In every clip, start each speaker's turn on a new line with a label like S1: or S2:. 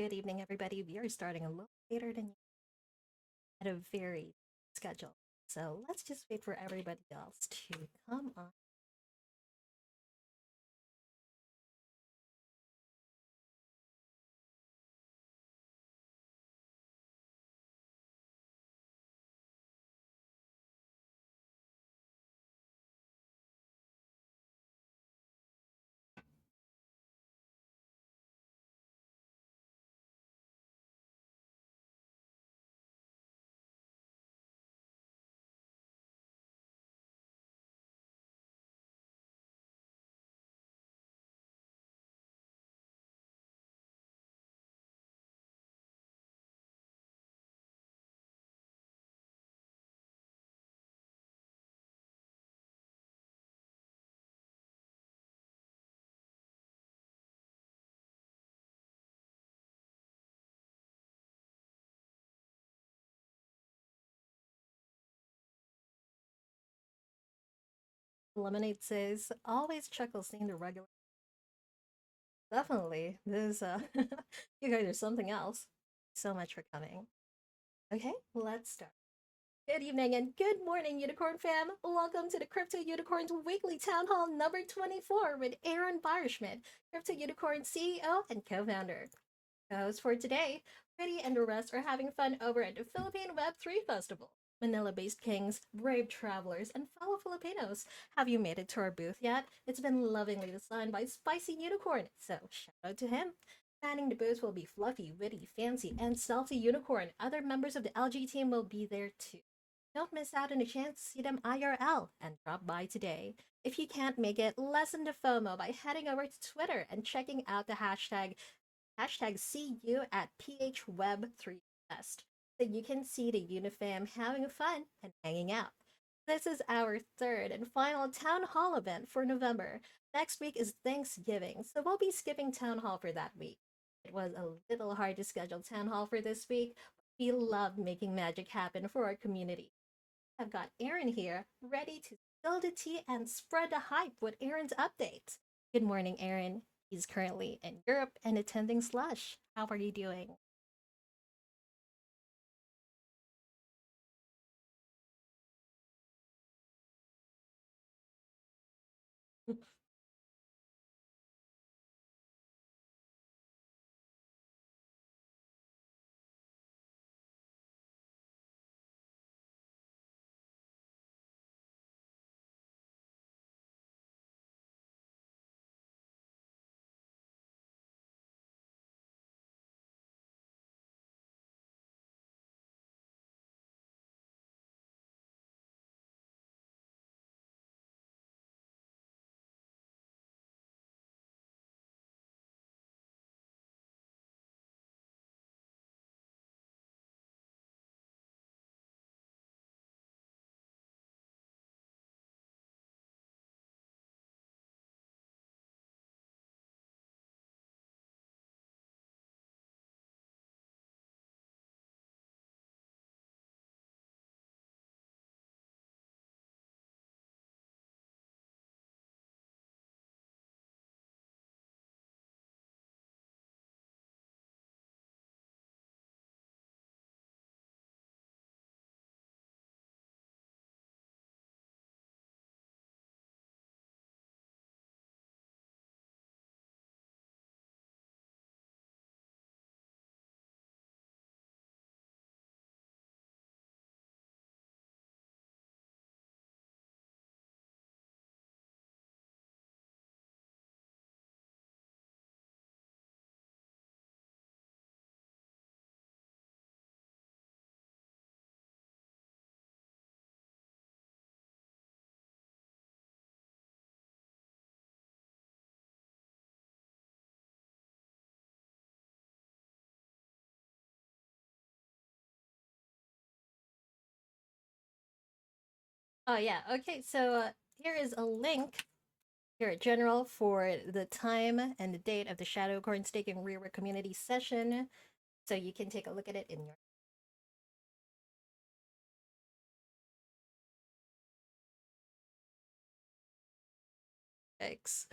S1: Good evening, everybody. We are starting a little later than at a very schedule. So let's just wait for everybody else to come on. Lemonade says, always chuckle seeing the regular. Definitely. This, you guys are something else. So much for coming. Okay, let's start. Good evening and good morning, Unicorn fam. Welcome to the Crypto Unicorns Weekly Town Hall number 24 with Aron Beierschmitt, Crypto Unicorn CEO and co-founder. Co-host for today, Pretty and the rest are having fun over at the Philippine Web3 Festival. Manila-based kings, brave travelers, and fellow Filipinos. Have you made it to our booth yet? It's been lovingly designed by Spicy Unicorn, so shout out to him. Manning the booth will be Fluffy, Witty, Fancy, and Stealthy Unicorn. Other members of the LG team will be there too. Don't miss out on a chance to see them IRL and drop by today. If you can't make it, lessen the FOMO by heading over to Twitter and checking out the hashtag see you at PHWeb3Fest so you can see the Unifam having fun and hanging out. This is our third and final Town Hall event for November. Next week is Thanksgiving, so we'll be skipping Town Hall for that week. It was a little hard to schedule Town Hall for this week, but we love making magic happen for our community. I've got Aron here, ready to spill the tea and spread the hype with Aron's updates. Good morning, Aron. He's currently in Europe and attending Slush. How are you doing? Oh, yeah. Okay, so here is a link here at General for the time and the date of the Shadow Corn Steak and Rearward Community Session, so you can take a look at it in your. Thanks.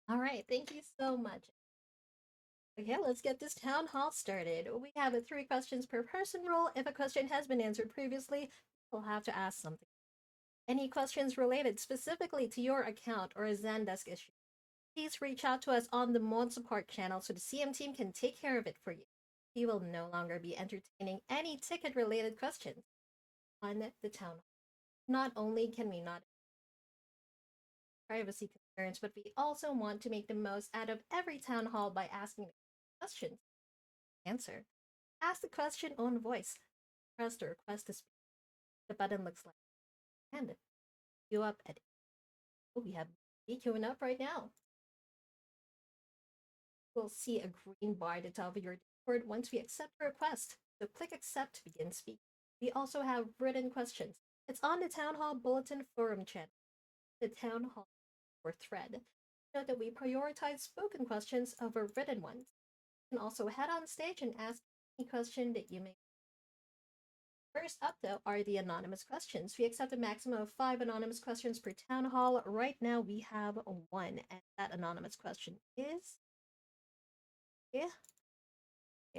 S1: All right, thank you so much. Okay, let's get this town hall started. We have a 3 questions per person rule. If a question has been answered previously, we'll have to ask something. Any questions related specifically to your account or a Zendesk issue, please reach out to us on the mod support channel so the CM team can take care of it for you. We will no longer be entertaining any ticket related questions on the town hall. Not only can we not privacy concerns, but we also want to make the most out of every town hall by asking questions. Answer. Ask the question on voice. Press the request to speak. the button looks like. And queue up at we have me queuing up right now. We'll see a green bar at the top of your Discord once we accept a request. So click accept to begin speaking. We also have written questions. It's on the Town Hall Bulletin Forum channel, the Town Hall or thread. Note that we prioritize spoken questions over written ones. You can also head on stage and ask any question that you may. First up, though, are the anonymous questions. We accept a maximum of 5 anonymous questions per town hall. Right now, we have one, and that anonymous question is: yeah,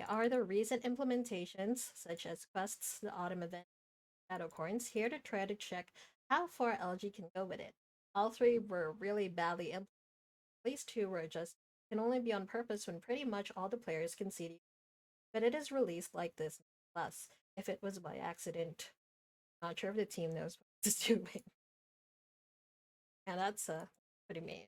S1: are the recent implementations, such as quests, the autumn event, shadow coins, here to try to check how far LG can go with it? All three were really badly implemented. At least two were just can only be on purpose when pretty much all the players can see it. But it is released like this. Plus, if it was by accident, not sure if the team knows what it's doing. And that's pretty mean.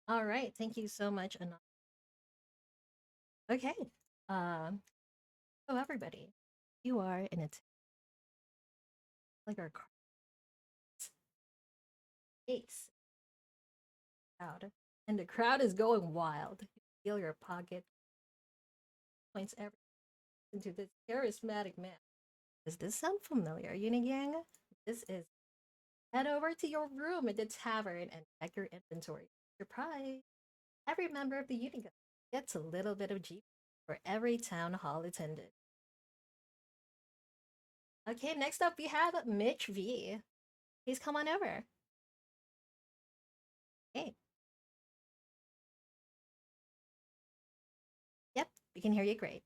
S1: All right. Thank you so much, Anna. Okay. Um, so everybody, you are in a like our case crowd, and the crowd is going wild. You feel your pocket points every into this charismatic man. Does this sound familiar, Unigang? This is head over to your room at the tavern and check your inventory. Surprise! Every member of the Unigang gets a little bit of G for every town hall attended. Okay, next up we have Mitch V. Please come on over. Hey, yep, we can hear you great.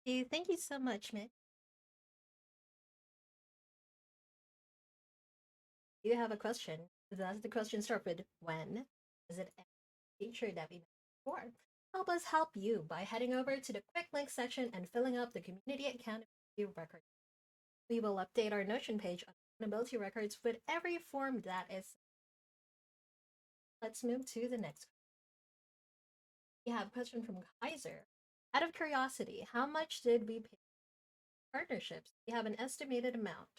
S1: Thank you so much, Mitch. You have a question. Does the question start with when? Is it a feature that we mentioned before? Help us help you by heading over to the quick link section and filling up the community accountability record. We will update our Notion page on accountability records with every form that is. Let's move to the next. We have a question from Kaiser. Out of curiosity, how much did we pay for partnerships? We have an estimated amount.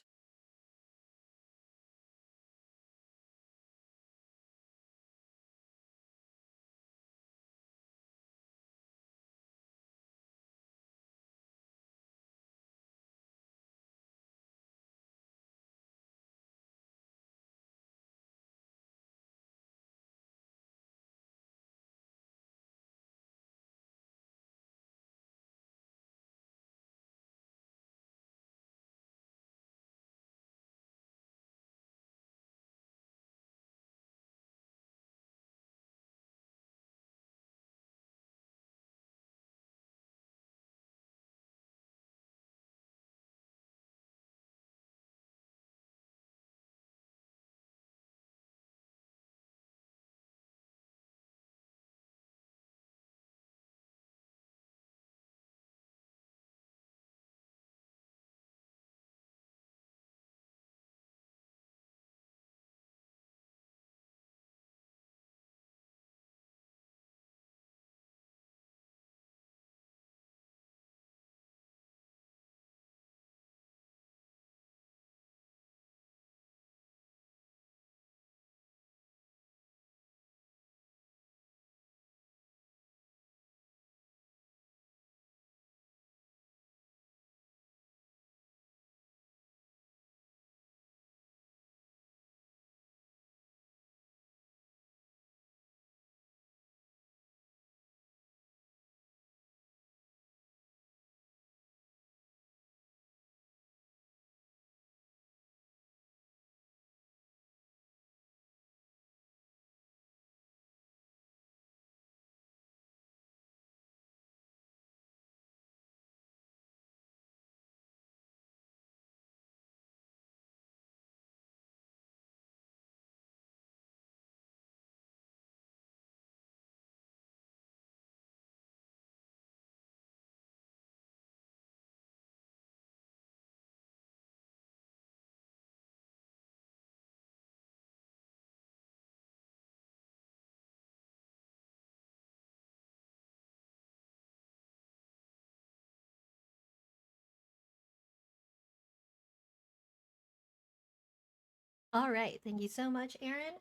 S1: All right. Thank you so much, Aaron.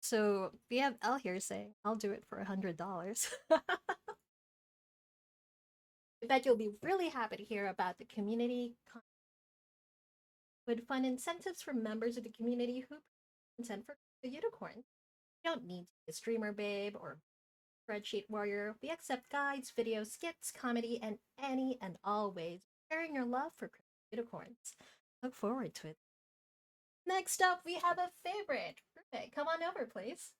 S1: So we have L here saying, I'll do it for $100. I bet you'll be really happy to hear about the community would fund incentives for members of the community who consent for the unicorn. You don't need to be a streamer babe or spreadsheet warrior. We accept guides, videos, skits, comedy, and any and all ways of sharing your love for unicorns. Look forward to it. Next up, we have a favorite. Perfect. Come on over, please.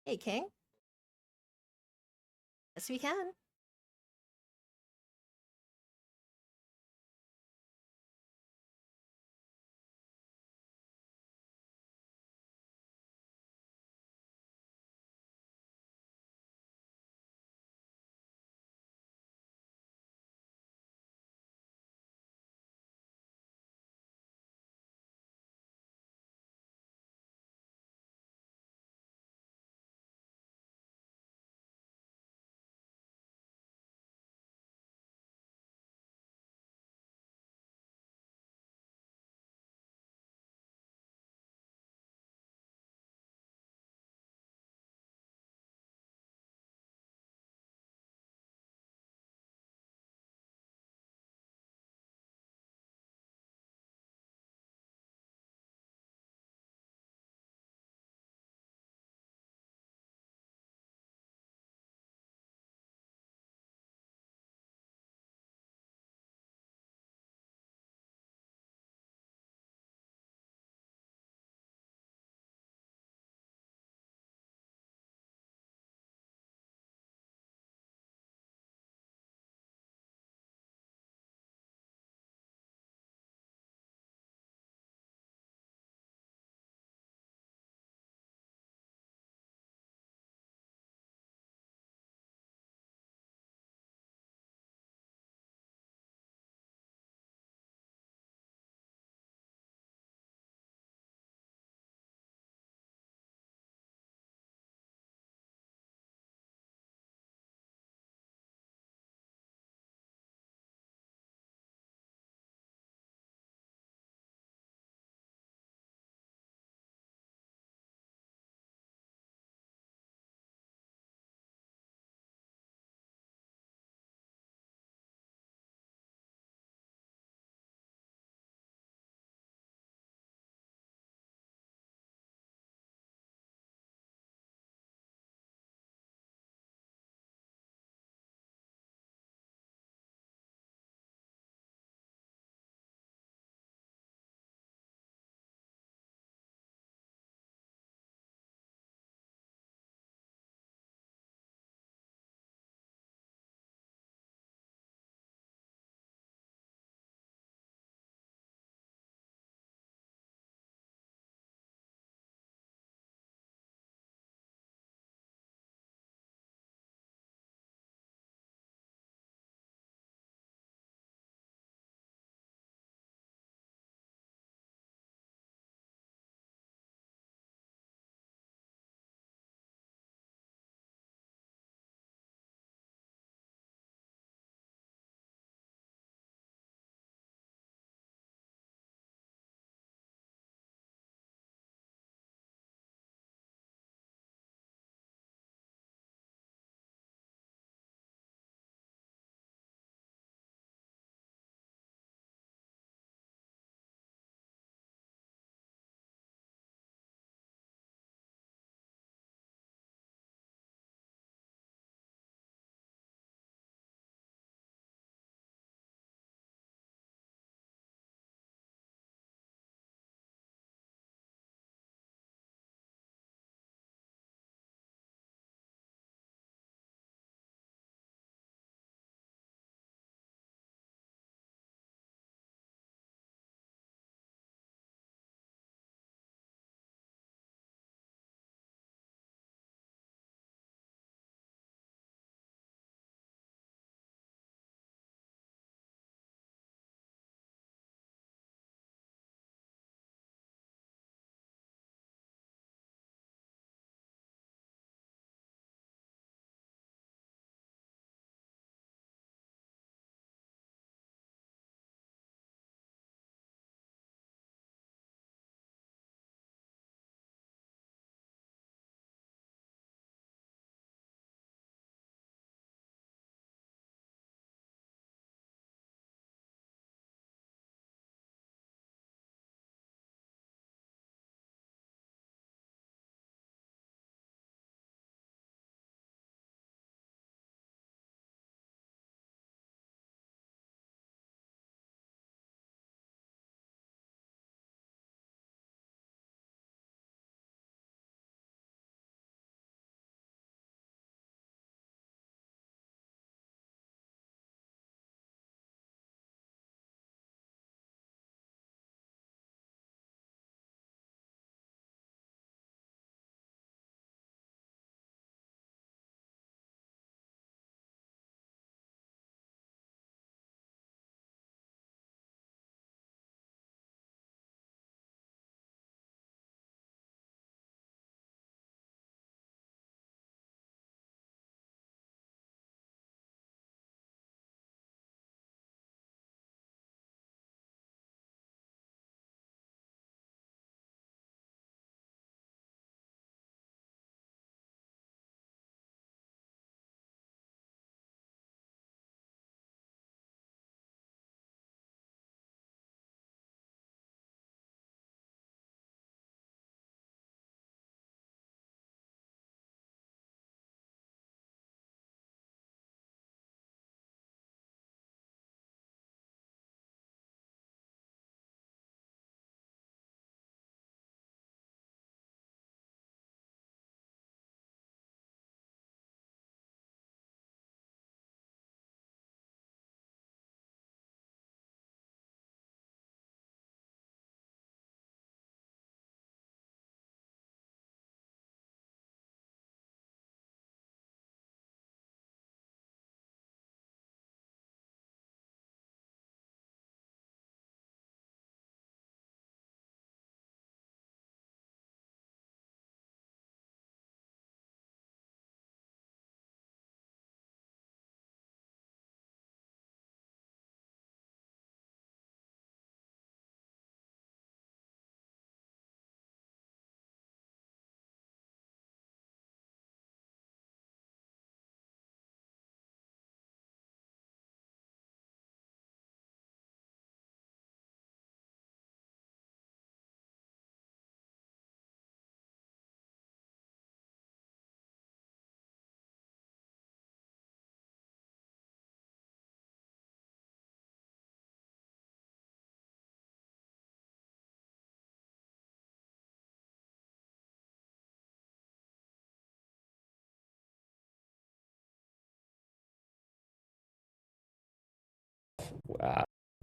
S1: Hey, King. Yes, we can.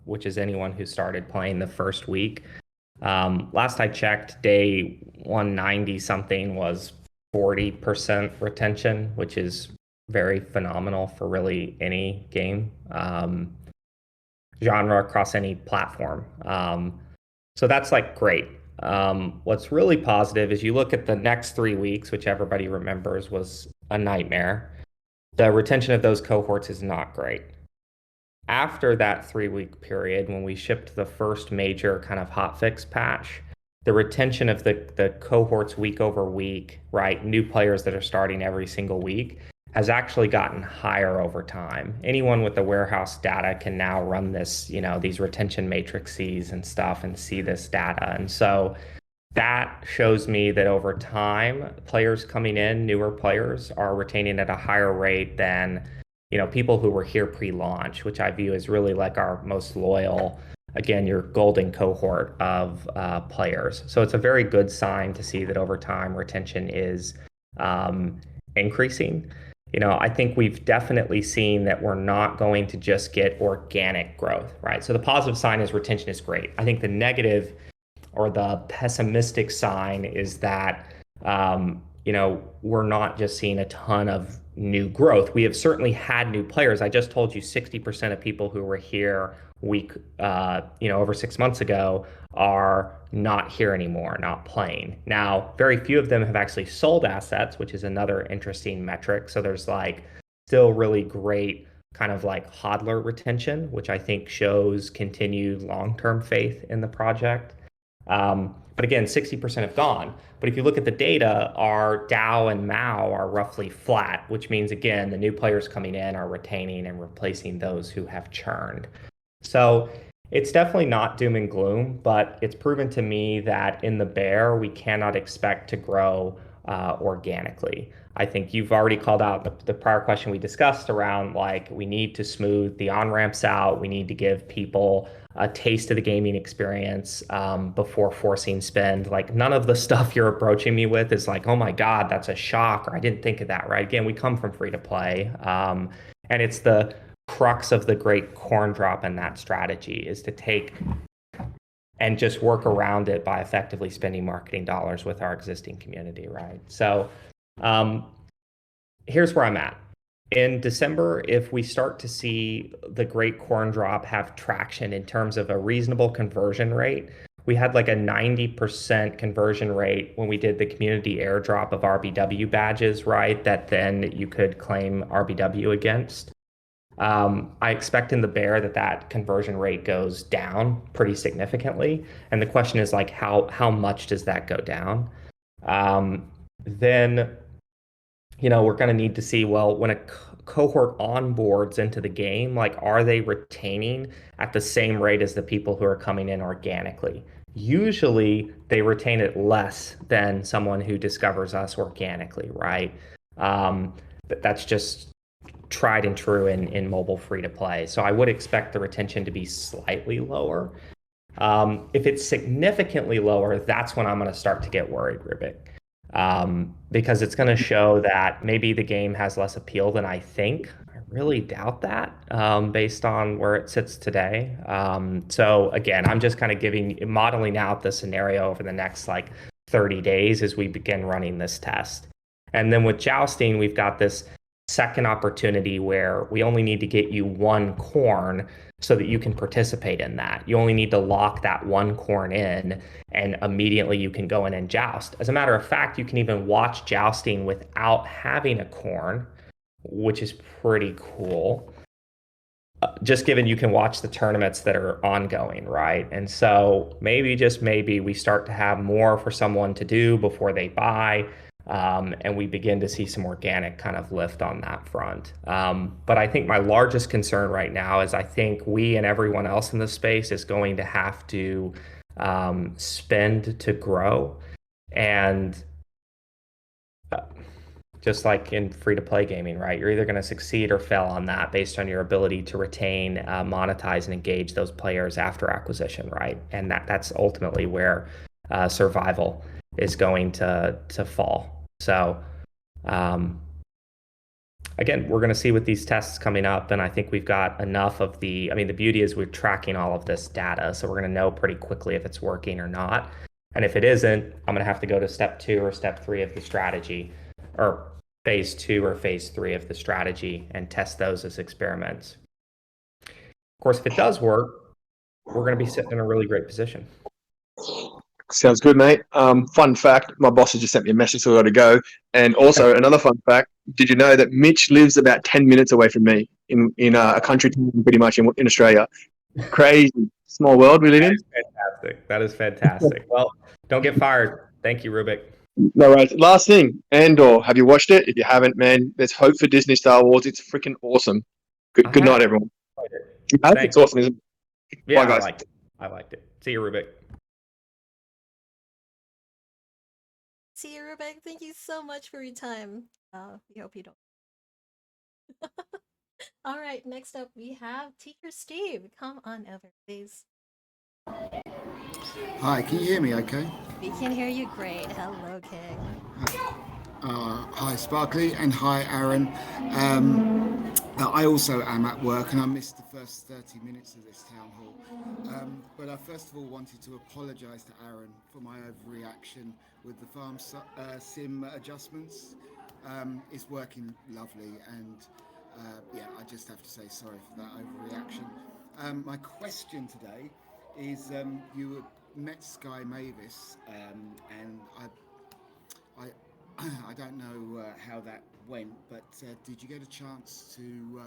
S2: which is anyone who started playing the first week. Last I checked, day 190 something was 40% retention, which is very phenomenal for really any game genre across any platform. So that's like great. What's really positive is you look at the next 3 weeks, which everybody remembers was a nightmare. The retention of those cohorts is not great. After that 3 week period, when we shipped the first major kind of hotfix patch, the retention of the cohorts week over week, right? New players that are starting every single week has actually gotten higher over time. Anyone with the warehouse data can now run this, these retention matrices and stuff and see this data. And so that shows me that over time, players coming in, newer players, are retaining at a higher rate than, people who were here pre-launch, which I view as really like our most loyal, again, your golden cohort of players. So it's a very good sign to see that over time retention is increasing. I think we've definitely seen that we're not going to just get organic growth, right? So the positive sign is retention is great. I think the negative or the pessimistic sign is that we're not just seeing a ton of new growth. We have certainly had new players. I just told you 60% of people who were here over 6 months ago are not here anymore, not playing. Now, very few of them have actually sold assets, which is another interesting metric. So there's like still really great kind of like hodler retention, which I think shows continued long-term faith in the project. But again, 60% have gone. But if you look at the data, our DAO and MAU are roughly flat, which means, again, the new players coming in are retaining and replacing those who have churned. So it's definitely not doom and gloom, but it's proven to me that in the bear, we cannot expect to grow organically. I think you've already called out the prior question we discussed around like we need to smooth the on-ramps out. We need to give people a taste of the gaming experience before forcing spend. Like none of the stuff you're approaching me with is like, oh my God, that's a shock, or I didn't think of that, right? Again, we come from free to play. And it's the crux of the great corn drop in that strategy is to take and just work around it by effectively spending marketing dollars with our existing community, right? So here's where I'm at. In December, if we start to see the great corn drop have traction in terms of a reasonable conversion rate, we had like a 90% conversion rate when we did the community airdrop of RBW badges, right? That then you could claim RBW against. I expect in the bear that conversion rate goes down pretty significantly. And the question is like, how much does that go down? Then we're going to need to see, well, when a cohort onboards into the game, like, are they retaining at the same rate as the people who are coming in organically? Usually they retain it less than someone who discovers us organically, right? But that's just tried and true in mobile free to play. So I would expect the retention to be slightly lower. If it's significantly lower, that's when I'm going to start to get worried, Rubik. Because it's going to show that maybe the game has less appeal than I think. I really doubt that based on where it sits today. So again, I'm just kind of modeling out the scenario over the next like 30 days as we begin running this test. And then with jousting, we've got this second opportunity where we only need to get you one corn so that you can participate in that. You only need to lock that one corn in and immediately you can go in and joust. As a matter of fact, you can even watch jousting without having a corn, which is pretty cool. Just given you can watch the tournaments that are ongoing, right? And so maybe, just maybe, we start to have more for someone to do before they buy. And we begin to see some organic kind of lift on that front. But I think my largest concern right now is I think we and everyone else in the space is going to have to spend to grow. And just like in free-to-play gaming, right? You're either going to succeed or fail on that based on your ability to retain, monetize, and engage those players after acquisition, right? And that's ultimately where survival is going to fall. So again, we're going to see with these tests coming up, and I think we've got enough of the, I mean, the beauty is we're tracking all of this data, so we're going to know pretty quickly if it's working or not. And if it isn't, I'm going to have to go to step 2 or step 3 of the strategy, or phase 2 or phase 3 of the strategy and test those as experiments. Of course, if it does work, we're going to be sitting in a really great position.
S3: Sounds good, mate. Fun fact, my boss has just sent me a message, so I got to go. And also, another fun fact, did you know that Mitch lives about 10 minutes away from me in a country town pretty much in Australia? Crazy. Small world we live in.
S2: Fantastic. That is fantastic. Well, don't get fired. Thank you, Rubik.
S3: No worries. Last thing, Andor. Have you watched it? If you haven't, man, there's hope for Disney Star Wars. It's freaking awesome. Good night, everyone. You have? It's awesome, isn't it?
S2: Yeah,
S3: bye, guys.
S2: I liked it. See you, Rubik.
S1: See you, Rubik. Thank you so much for your time. We hope you don't. All right, next up we have Teacher Steve. Come on over, please.
S4: Hi, can you hear me okay?
S1: We can hear you great. Hello, King.
S4: Hi, Sparkly, and hi, Aaron. I also am at work and I missed the first 30 minutes of this town hall. But I first of all wanted to apologise to Aaron for my overreaction with the farm sim adjustments. It's working lovely, and yeah, I just have to say sorry for that overreaction. My question today is you met Sky Mavis, and I don't know how that went, but did you get a chance to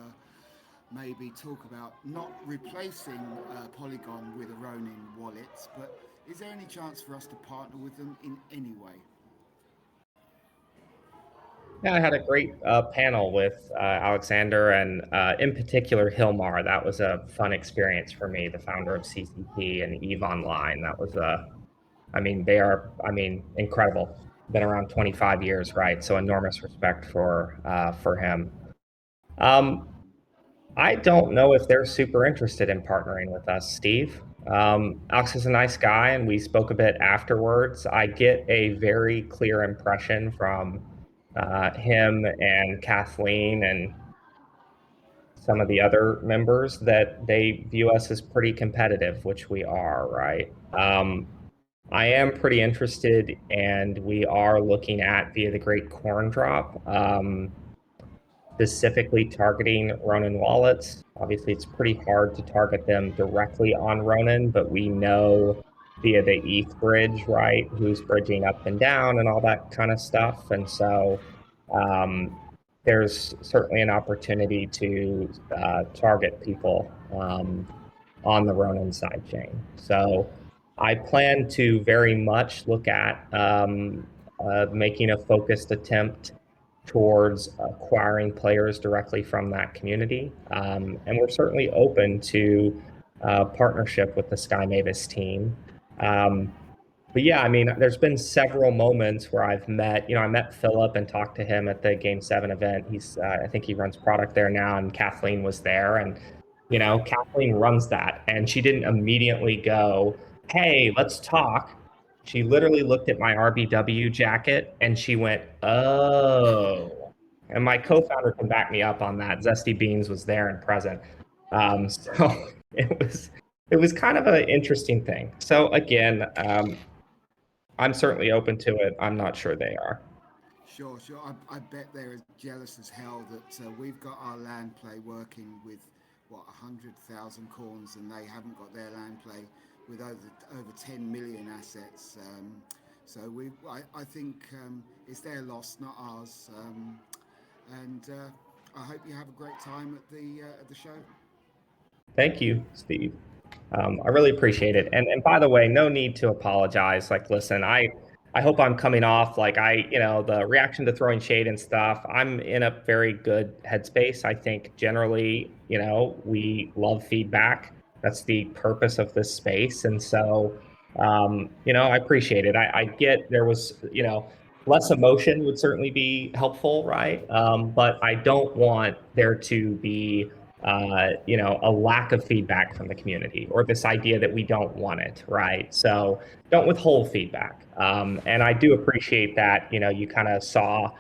S4: maybe talk about not replacing Polygon with a Ronin wallet, but is there any chance for us to partner with them in any way?
S2: Yeah, I had a great panel with Alexander and in particular Hilmar. That was a fun experience for me, the founder of CCP and EVE Online. That was I mean, they are, I mean, incredible. Been around 25 years, right? So enormous respect for him. I don't know if they're super interested in partnering with us, Steve. Alex is a nice guy, and we spoke a bit afterwards. I get a very clear impression from him and Kathleen and some of the other members that they view us as pretty competitive, which we are, right? I am pretty interested, and we are looking at via the Great Corn Drop, specifically targeting Ronin wallets. Obviously, it's pretty hard to target them directly on Ronin, but we know via the ETH bridge, right, who's bridging up and down and all that kind of stuff. And so there's certainly an opportunity to target people on the Ronin sidechain. So I plan to very much look at making a focused attempt towards acquiring players directly from that community. And we're certainly open to partnership with the Sky Mavis team. But yeah, I mean, there's been several moments where I've met, I met Philip and talked to him at the Game 7 event. He's, I think he runs product there now, and Kathleen was there. And, Kathleen runs that. And she didn't immediately go, hey, let's talk. She literally looked at my RBW jacket and she went, oh. And my co-founder can back me up on that. Zesty Beans was there and present. So it was kind of an interesting thing. So again, I'm certainly open to it. I'm not sure they are.
S4: Sure. I bet they're as jealous as hell that we've got our land play working with, 100,000 corns, and they haven't got their land play with over 10 million assets. So I think it's their loss, not ours. And I hope you have a great time at the show.
S2: Thank you, Steve. I really appreciate it. And by the way, no need to apologize. Like, listen, I hope I'm coming off like the reaction to throwing shade and stuff. I'm in a very good headspace. I think generally, we love feedback. That's the purpose of this space. And so, I appreciate it. I get there was, less emotion would certainly be helpful, right? But I don't want there to be a lack of feedback from the community or this idea that we don't want it, right? So don't withhold feedback. And I do appreciate that, you kind of saw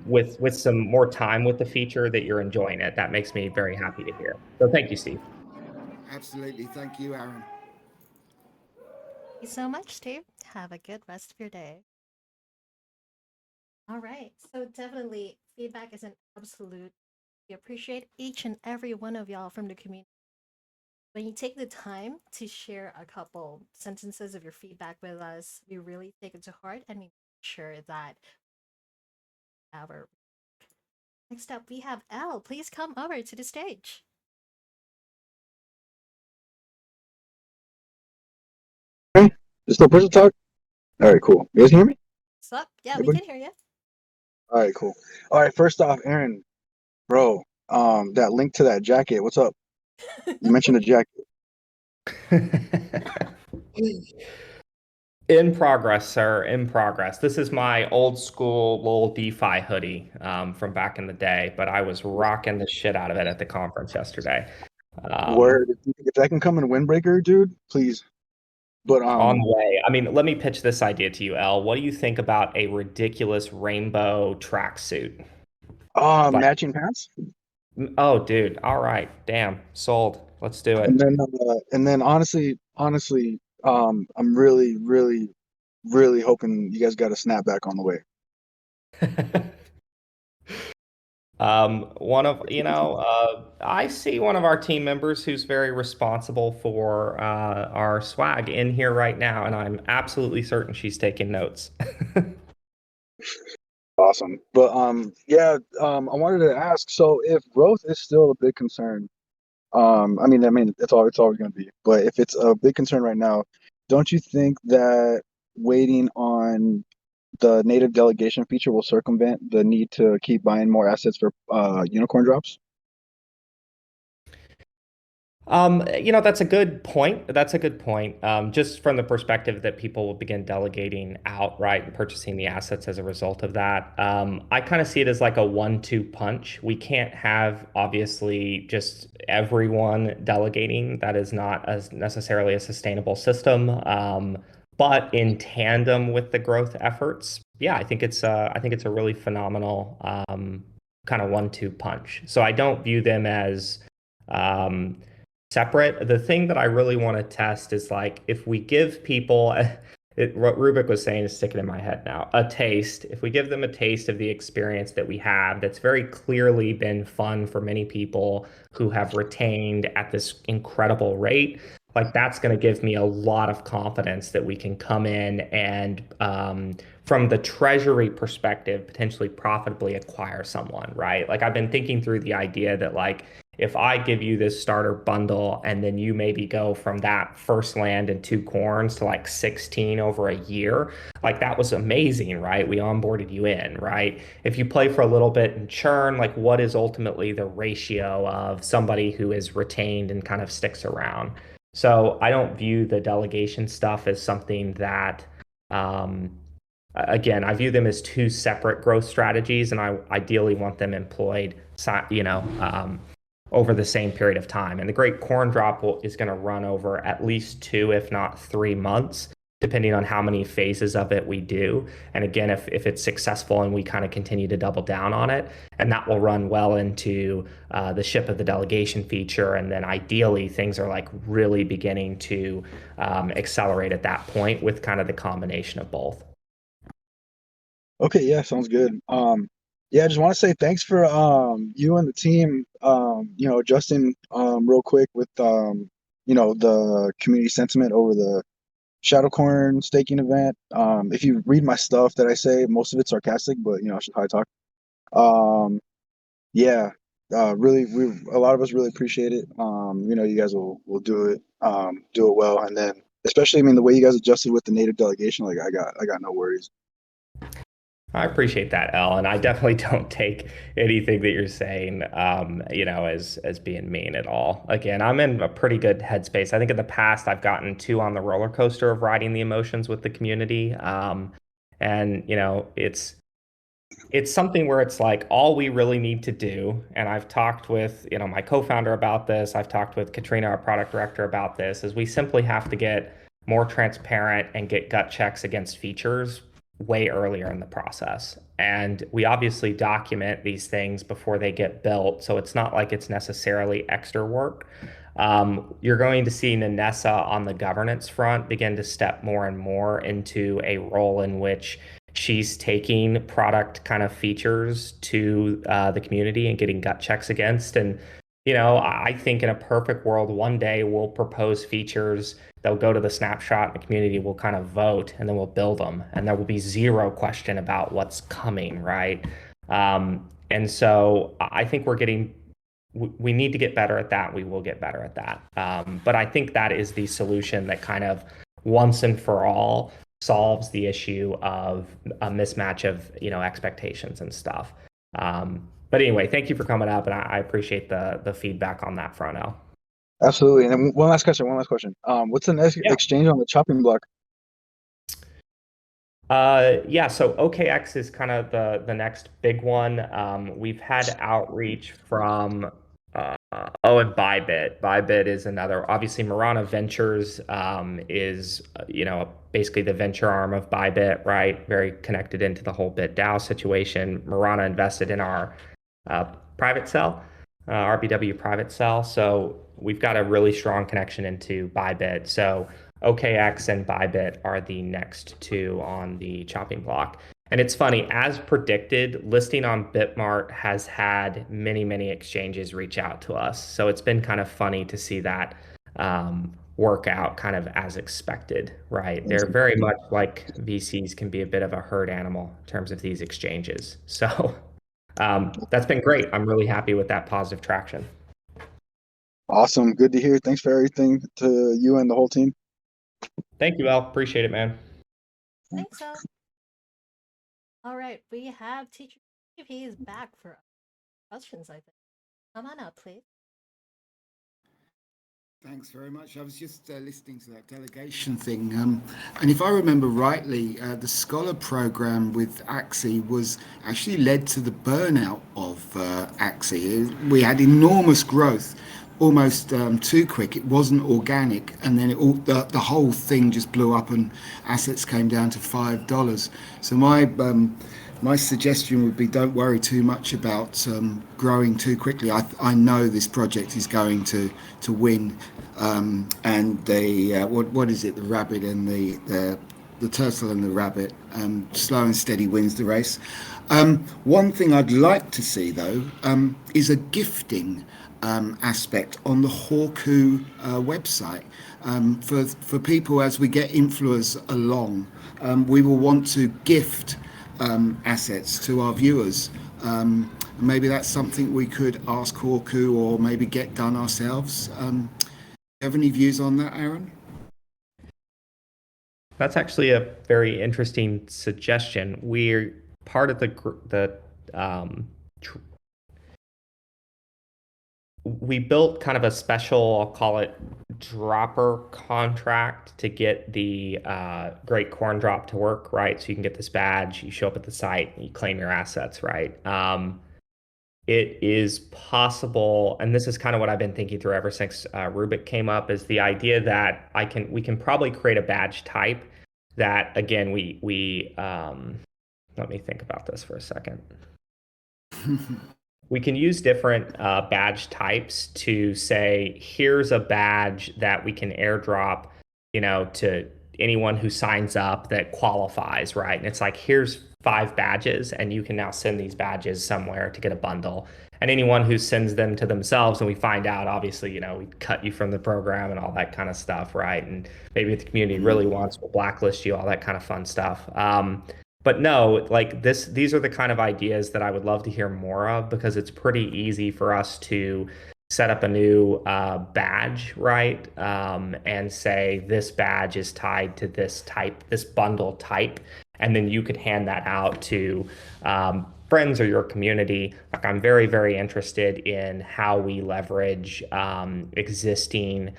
S2: with some more time with the feature that you're enjoying it. That makes me very happy to hear. So thank you, Steve.
S4: Absolutely. Thank you, Aaron.
S1: Thank you so much, Steve. Have a good rest of your day. All right. So definitely feedback is an absolute. We appreciate each and every one of y'all from the community. When you take the time to share a couple sentences of your feedback with us, we really take it to heart and we make sure that our next up we have Elle. Please come over to the stage.
S5: Okay. Just no person talk? All right, cool. You guys can hear me?
S1: What's up? Yeah,
S5: Everybody?
S1: we can hear you.
S5: All right, cool. All right, first off, Aaron, bro, that link to that jacket, what's up? You mentioned a jacket.
S2: In progress, sir. In progress. This is my old school little DeFi hoodie from back in the day, but I was rocking the shit out of it at the conference yesterday.
S5: Word. If that can come in a windbreaker, dude, please. But
S2: On the way. I mean, let me pitch this idea to you, Elle. What do you think about a ridiculous rainbow tracksuit? Like,
S5: matching pants.
S2: oh, dude. All right. Damn. Sold. Let's do it.
S5: And then honestly, I'm really, really, really hoping you guys got a snapback on the way.
S2: I see one of our team members who's very responsible for our swag in here right now, and I'm absolutely certain she's taking notes.
S5: Awesome. But I wanted to ask, so if growth is still a big concern, it's always going to be, but if it's a big concern right now, don't you think that waiting on the native delegation feature will circumvent the need to keep buying more assets for unicorn drops?
S2: That's a good point. That's a good point. Just from the perspective that people will begin delegating out, right, and purchasing the assets as a result of that. I kind of see it as like a 1-2 punch. We can't have obviously just everyone delegating. That is not as necessarily a sustainable system. But in tandem with the growth efforts, yeah, I think it's a really phenomenal kind of 1-2 punch. So I don't view them as separate. The thing that I really want to test is like if we give people what Rubik was saying is sticking in my head now, a taste. If we give them a taste of the experience that we have, that's very clearly been fun for many people who have retained at this incredible rate. Like that's going to give me a lot of confidence that we can come in and from the treasury perspective, potentially profitably acquire someone, right? Like I've been thinking through the idea that like if I give you this starter bundle and then you maybe go from that first land and 2 corns to like 16 over a year, like that was amazing, right? We onboarded you in, right? If you play for a little bit and churn, like what is ultimately the ratio of somebody who is retained and kind of sticks around? So I don't view the delegation stuff as something that, again, I view them as 2 separate growth strategies, and I ideally want them employed, over the same period of time. And the Great Corn Drop is going to run over at least 2, if not 3 months, depending on how many phases of it we do. And again, if it's successful and we kind of continue to double down on it, and that will run well into the ship of the delegation feature. And then ideally things are like really beginning to accelerate at that point with kind of the combination of both.
S5: Okay, yeah, sounds good. I just want to say thanks for you and the team adjusting real quick with the community sentiment over the Shadowcorn staking event. If you read my stuff that I say, most of it's sarcastic, but it's just how I talk. Really, a lot of us really appreciate it. You guys will do it well, and then especially, the way you guys adjusted with the native delegation, like I got no worries.
S2: I appreciate that, Elle, and I definitely don't take anything that you're saying, as being mean at all. Again, I'm in a pretty good headspace. I think in the past I've gotten too on the roller coaster of riding the emotions with the community, it's something where it's like all we really need to do, and I've talked with my co-founder about this. I've talked with Katrina, our product director, about this. Is we simply have to get more transparent and get gut checks against features way earlier in the process. And we obviously document these things before they get built, so it's not like it's necessarily extra work. You're going to see Nanessa on the governance front begin to step more and more into a role in which she's taking product kind of features to the community and getting gut checks against. And, I think in a perfect world, one day we'll propose features. They'll go to the snapshot and the community will kind of vote and then we'll build them. And there will be zero question about what's coming, right? And so I think we need to get better at that. We will get better at that. But I think that is the solution that kind of once and for all solves the issue of a mismatch of, expectations and stuff. But anyway, thank you for coming up, and I appreciate the feedback on that front, Al.
S5: Absolutely. And then one last question. What's the next exchange on the chopping block?
S2: Yeah, so OKX is kind of the next big one. We've had outreach from and Bybit. Bybit is another. Obviously, Marana Ventures is basically the venture arm of Bybit, right? Very connected into the whole BitDAO situation. Marana invested in our private cell, RBW private cell. So we've got a really strong connection into Bybit. So OKX and Bybit are the next two on the chopping block. And it's funny, as predicted, listing on Bitmart has had many, many exchanges reach out to us. So it's been kind of funny to see that work out kind of as expected, right? They're very much like VCs can be a bit of a herd animal in terms of these exchanges. So that's been great. I'm really happy with that positive traction.
S5: Awesome. Good to hear. Thanks for everything to you and the whole team.
S2: Thank you, Al. Appreciate it, man.
S1: Thanks, Al. All right, we have Teacher He is back for questions, I think. Come on up, please.
S4: Thanks very much. I was just listening to that delegation thing. And if I remember rightly, the Scholar program with Axie was actually led to the burnout of Axie. We had enormous growth, almost too quick. It wasn't organic. And then the whole thing just blew up and assets came down to $5. So my suggestion would be don't worry too much about growing too quickly. I know this project is going to win. And the what is it? The rabbit and the turtle and the rabbit. Slow and steady wins the race. One thing I'd like to see though is a gifting aspect on the Hawku website for people as we get influencers along. We will want to gift assets to our viewers. Maybe that's something we could ask Hawku or maybe get done ourselves. Have any views on that, Aaron?
S2: That's actually a very interesting suggestion. We're part of we built kind of a special, I'll call it dropper contract to get the Great Corn Drop to work, right? So you can get this badge, you show up at the site, and you claim your assets, right? It is possible, and this is kind of what I've been thinking through ever since Rubik came up, is the idea that we can probably create a badge type that, again, we let me think about this for a second. We can use different badge types to say, here's a badge that we can airdrop, to anyone who signs up that qualifies, right? And it's like, here's 5 badges, and you can now send these badges somewhere to get a bundle. And anyone who sends them to themselves, and we find out, obviously, we cut you from the program and all that kind of stuff, right? And maybe if the community really wants, we'll blacklist you, all that kind of fun stuff. But no, like these are the kind of ideas that I would love to hear more of, because it's pretty easy for us to set up a new badge, right? And say this badge is tied to this type, this bundle type. And then you could hand that out to friends or your community. Like, I'm very, very interested in how we leverage existing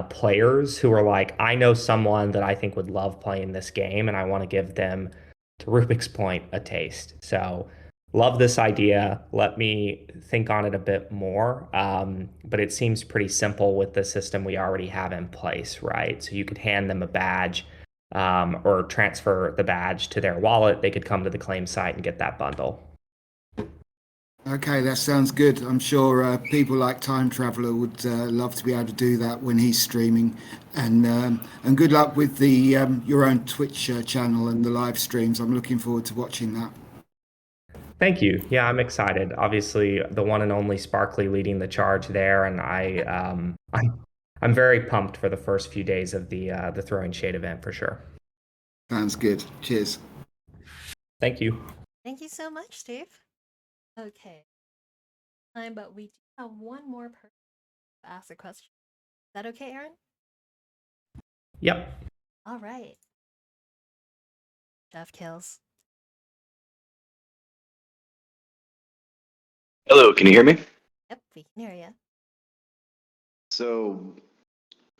S2: players who are like, I know someone that I think would love playing this game, and I want to give them, to Rubik's point, a taste. So love this idea. Let me think on it a bit more. But it seems pretty simple with the system we already have in place, right? So you could hand them a badge. or transfer the badge to their wallet, they could come to the claim site and get that bundle.
S4: Okay, that sounds good. I'm sure people like Time Traveler would love to be able to do that when he's streaming. And good luck with the your own Twitch channel and the live streams. I'm looking forward to watching that.
S2: Thank you. Yeah, I'm excited. Obviously, the one and only Sparkly leading the charge there, and I'm very pumped for the first few days of the Throwing Shade event for sure.
S4: Sounds good. Cheers.
S2: Thank you.
S1: Thank you so much, Steve. Okay. But we do have one more person to ask a question. Is that okay, Aaron?
S2: Yep.
S1: All right. Jeff Kills.
S6: Hello, can you hear me?
S1: Yep, we can hear you.
S6: So,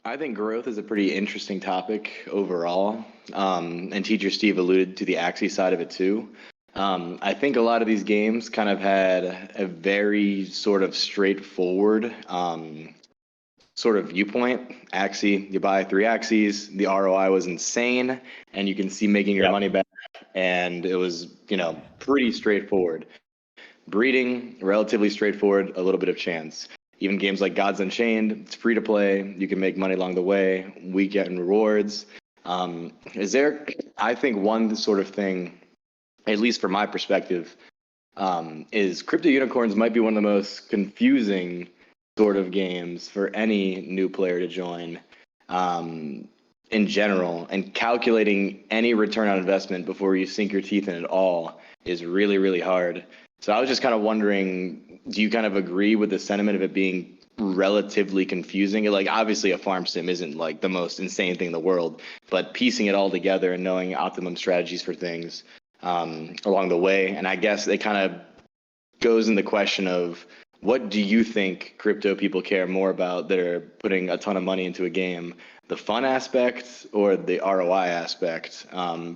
S6: I think growth is a pretty interesting topic overall. And Teacher Steve alluded to the Axie side of it too. I think a lot of these games kind of had a very sort of straightforward sort of viewpoint. Axie, you buy 3 Axies, the ROI was insane, and you can see making your money back. And it was, pretty straightforward. Breeding, relatively straightforward, a little bit of chance. Even games like Gods Unchained, it's free to play. You can make money along the way. Weekend rewards. Is there, I think one sort of thing, at least from my perspective, is Crypto Unicorns might be one of the most confusing sort of games for any new player to join in general. And calculating any return on investment before you sink your teeth in it all is really, really hard. So I was just kind of wondering, do you kind of agree with the sentiment of it being relatively confusing? Like, obviously a farm sim isn't like the most insane thing in the world, but piecing it all together and knowing optimum strategies for things along the way. And I guess it kind of goes in the question of, what do you think crypto people care more about that are putting a ton of money into a game? The fun aspect or the ROI aspect?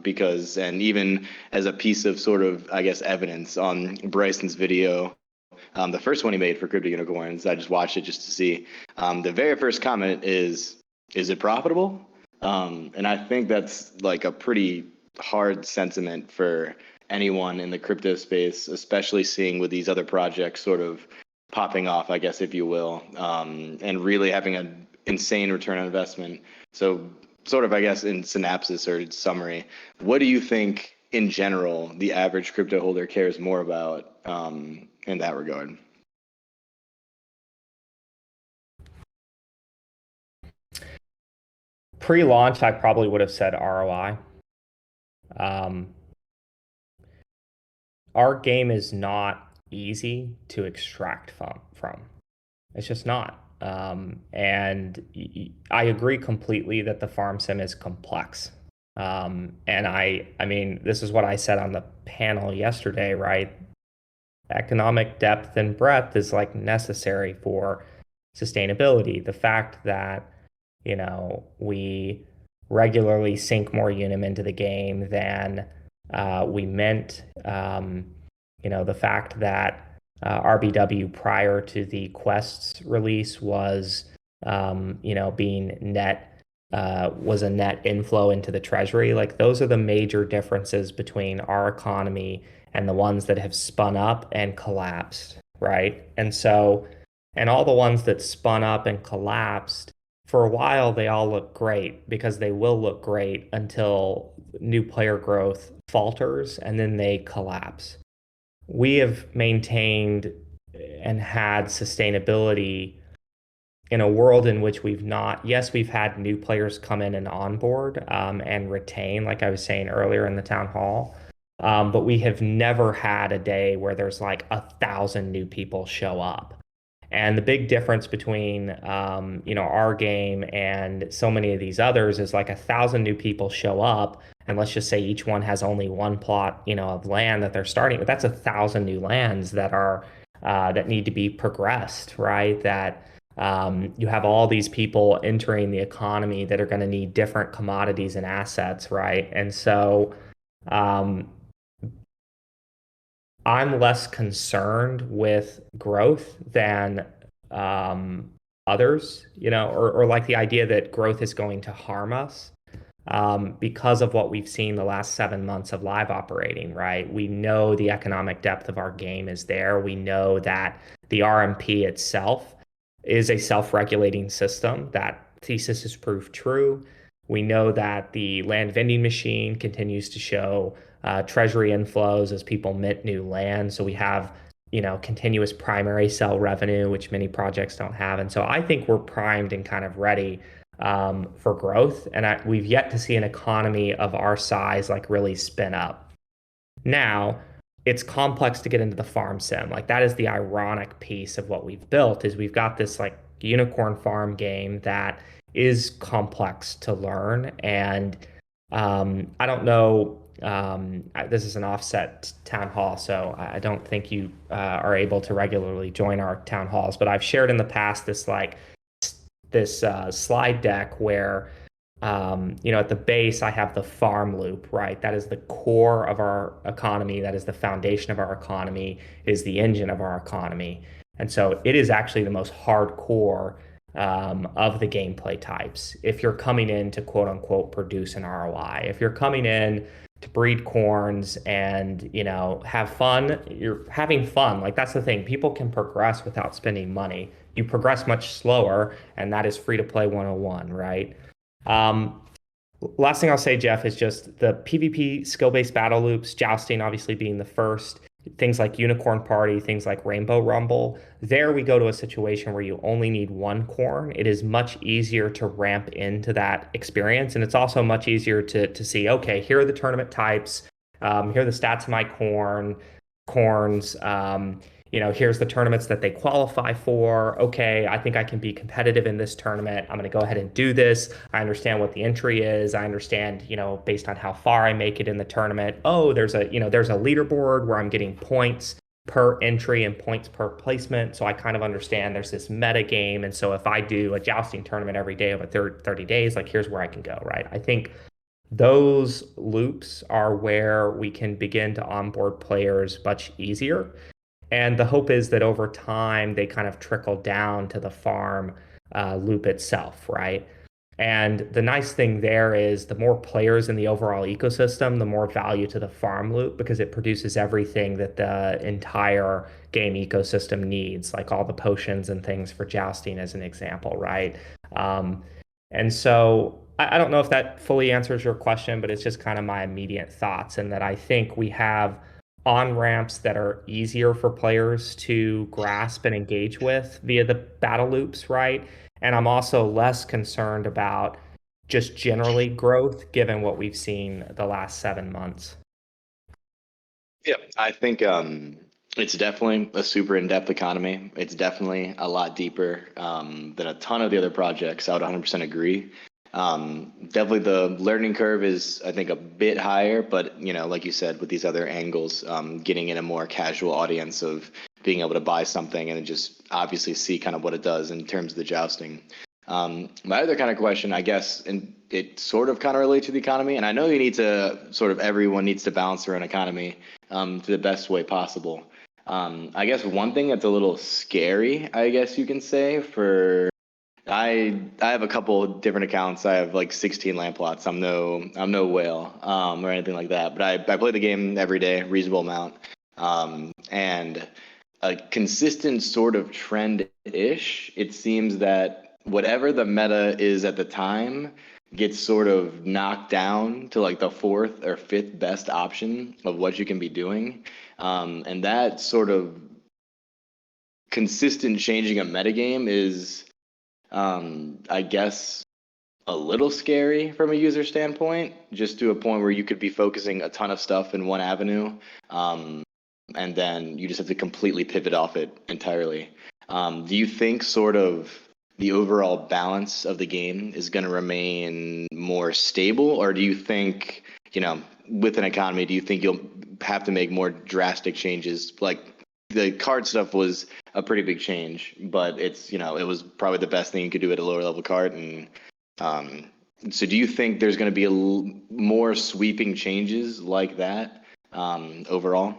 S6: Because, and even as a piece of sort of, I guess, evidence on Bryson's video, the first one he made for Crypto Unicorns, I just watched it just to see. The very first comment is it profitable? And I think that's like a pretty hard sentiment for anyone in the crypto space, especially seeing with these other projects sort of popping off, I guess, if you will, and really having an insane return on investment. So sort of, I guess, in synopsis or summary, what do you think in general the average crypto holder cares more about in that regard?
S2: Pre-launch, I probably would have said ROI. Our game is not easy to extract from. It's just not. And I agree completely that the farm sim is complex. And I mean, this is what I said on the panel yesterday, right? Economic depth and breadth is like necessary for sustainability. The fact that, we regularly sink more Unim into the game than we meant, the fact that RBW prior to the Quest's release was, being net, was a net inflow into the treasury. Like, those are the major differences between our economy and the ones that have spun up and collapsed, right? And so, and all the ones that spun up and collapsed, for a while, they all look great because they will look great until new player growth falters and then they collapse. We have maintained and had sustainability in a world in which we've not, yes, we've had new players come in and onboard and retain, like I was saying earlier in the town hall, but we have never had a day where there's like 1,000 new people show up. And the big difference between, our game and so many of these others is like 1,000 new people show up, and let's just say each one has only one plot, of land that they're starting with. That's 1,000 new lands that are that need to be progressed, right? That you have all these people entering the economy that are going to need different commodities and assets, right? And so I'm less concerned with growth than others, or like the idea that growth is going to harm us. because of what we've seen the last 7 months of live operating, right? We know the economic depth of our game is there. We know that the RMP itself is a self-regulating system. That thesis is proved true. We know that the land vending machine continues to show treasury inflows as people mint new land. So we have, continuous primary sell revenue, which many projects don't have. And so I think we're primed and kind of ready for growth. And we've yet to see an economy of our size like really spin up. Now, it's complex to get into the farm sim. Like that is the ironic piece of what we've built is we've got this like unicorn farm game that is complex to learn. And I don't know. This is an offset town hall, so I don't think you are able to regularly join our town halls. But I've shared in the past this slide deck where at the base I have the farm loop, right? That is the core of our economy. That is the foundation of our economy, is the engine of our economy. And so it is actually the most hardcore of the gameplay types. If you're coming in to quote unquote produce an ROI, if you're coming in to breed corns and have fun, you're having fun. Like that's the thing. People can progress without spending money. You progress much slower, and that is free to play 101, right? Last thing I'll say, Jeff, is just the PvP skill-based battle loops, jousting obviously being the first, things like Unicorn Party, things like Rainbow Rumble. There we go to a situation where you only need one corn. It is much easier to ramp into that experience. And it's also much easier to see, okay, here are the tournament types. Here are the stats of my corns. Here's the tournaments that they qualify for. Okay, I think I can be competitive in this tournament. I'm going to go ahead and do this. I understand what the entry is. I understand, based on how far I make it in the tournament. Oh, there's a leaderboard where I'm getting points per entry and points per placement. So I kind of understand there's this meta game. And so if I do a jousting tournament every day of a 30 days, like here's where I can go, right? I think those loops are where we can begin to onboard players much easier. And the hope is that over time, they kind of trickle down to the farm loop itself, right? And the nice thing there is the more players in the overall ecosystem, the more value to the farm loop because it produces everything that the entire game ecosystem needs, like all the potions and things for jousting as an example, right? And so I don't know if that fully answers your question, but it's just kind of my immediate thoughts, and that I think we have on ramps that are easier for players to grasp and engage with via the battle loops, right? And I'm also less concerned about just generally growth given what we've seen the last 7 months.
S6: Yeah, I think it's definitely a super in-depth economy. It's definitely a lot deeper than a ton of the other projects. I would 100% agree. Definitely the learning curve is, I think, a bit higher, but like you said, with these other angles, getting in a more casual audience of being able to buy something and just obviously see kind of what it does in terms of the jousting. My other kind of question, I guess, and it sort of kind of relates to the economy, and I know everyone needs to balance their own economy to the best way possible. I guess one thing that's a little scary, I guess you can say, I have a couple different accounts. I have like 16 land plots. I'm no whale or anything like that. But I play the game every day, reasonable amount, and a consistent sort of trend-ish. It seems that whatever the meta is at the time gets sort of knocked down to like the fourth or fifth best option of what you can be doing, and that sort of consistent changing of metagame is, I guess, a little scary from a user standpoint, just to a point where you could be focusing a ton of stuff in one avenue, and then you just have to completely pivot off it entirely. Do you think sort of the overall balance of the game is going to remain more stable, or do you think, with an economy, do you think you'll have to make more drastic changes? Like the card stuff was a pretty big change, but it's, it was probably the best thing you could do at a lower level card. And so do you think there's going to be more sweeping changes like that overall?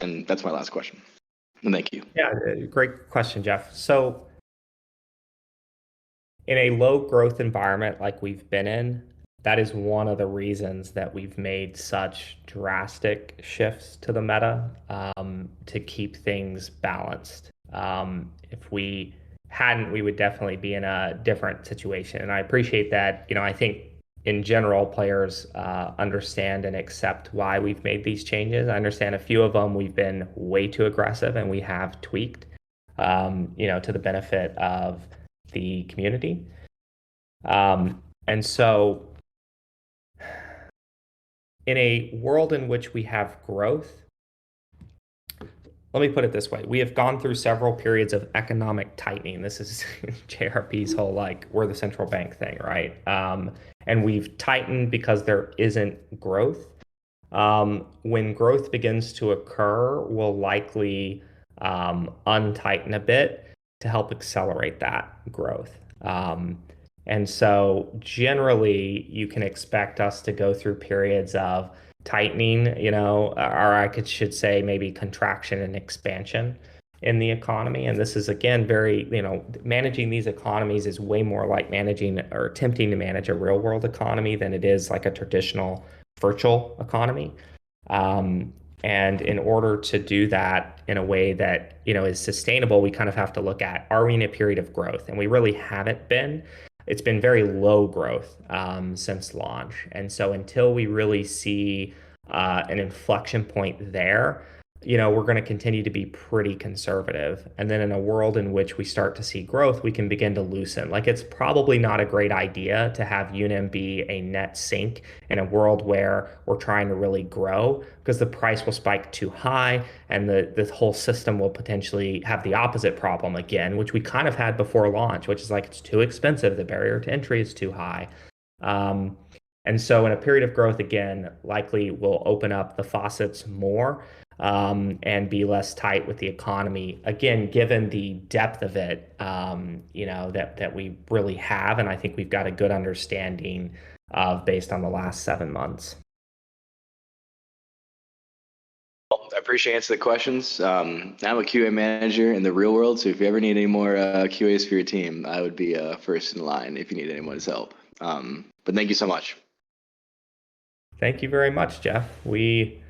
S6: And that's my last question. And thank you.
S2: Yeah, great question, Jeff. So in a low growth environment like we've been in, that is one of the reasons that we've made such drastic shifts to the meta, to keep things balanced. If we hadn't, we would definitely be in a different situation. And I appreciate that. I think in general, players understand and accept why we've made these changes. I understand a few of them we've been way too aggressive and we have tweaked, to the benefit of the community. And so in a world in which we have growth, let me put it this way. We have gone through several periods of economic tightening. This is JRP's whole, we're the central bank thing, right? And we've tightened because there isn't growth. When growth begins to occur, we'll likely untighten a bit to help accelerate that growth. And so generally, you can expect us to go through periods of tightening, or should say maybe contraction and expansion in the economy. And this is, again, very, managing these economies is way more like managing or attempting to manage a real world economy than it is like a traditional virtual economy. And in order to do that in a way that, is sustainable, we kind of have to look at, are we in a period of growth? And we really haven't been. It's been very low growth since launch. And so until we really see an inflection point there, we're going to continue to be pretty conservative. And then in a world in which we start to see growth, we can begin to loosen. It's probably not a great idea to have Unim be a net sink in a world where we're trying to really grow, because the price will spike too high and the whole system will potentially have the opposite problem again, which we kind of had before launch, which is it's too expensive. The barrier to entry is too high. And so in a period of growth, again, likely we'll open up the faucets more, and be less tight with the economy. Again, given the depth of it, that we really have, and I think we've got a good understanding of based on the last 7 months.
S6: I appreciate answering the questions. I'm a QA manager in the real world, so if you ever need any more QAs for your team, I would be first in line if you need anyone's help. But thank you so much.
S2: Thank you very much, Jeff. We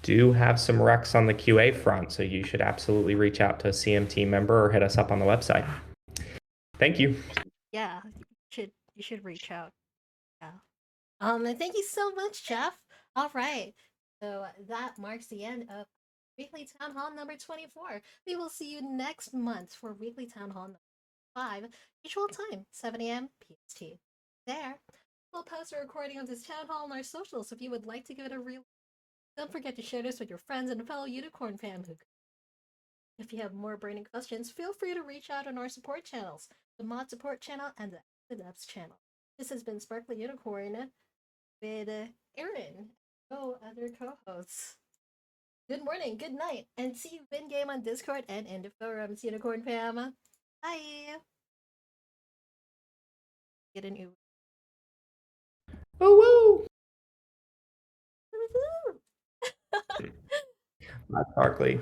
S2: do have some recs on the QA front, so you should absolutely reach out to a CMT member or hit us up on the website. Thank you.
S1: Yeah, you should reach out. Yeah. And thank you so much, Jeff. All right. So that marks the end of Weekly Town Hall number 24. We will see you next month for Weekly Town Hall number 5, usual time, 7 a.m. PST. There, we'll post a recording of this town hall on our socials if you would like to give it a real. Don't forget to share this with your friends and fellow unicorn fam. If you have more burning questions, feel free to reach out on our support channels, the Mod Support channel and the Depths channel. This has been Sparkly Unicorn with Aron, no other co-hosts. Good morning, good night, and see you in-game on Discord and in the forums, Unicorn fam. Bye! Get an Uber.
S2: Oh, woo!
S1: Woo-hoo!
S2: Bye, Sparkly.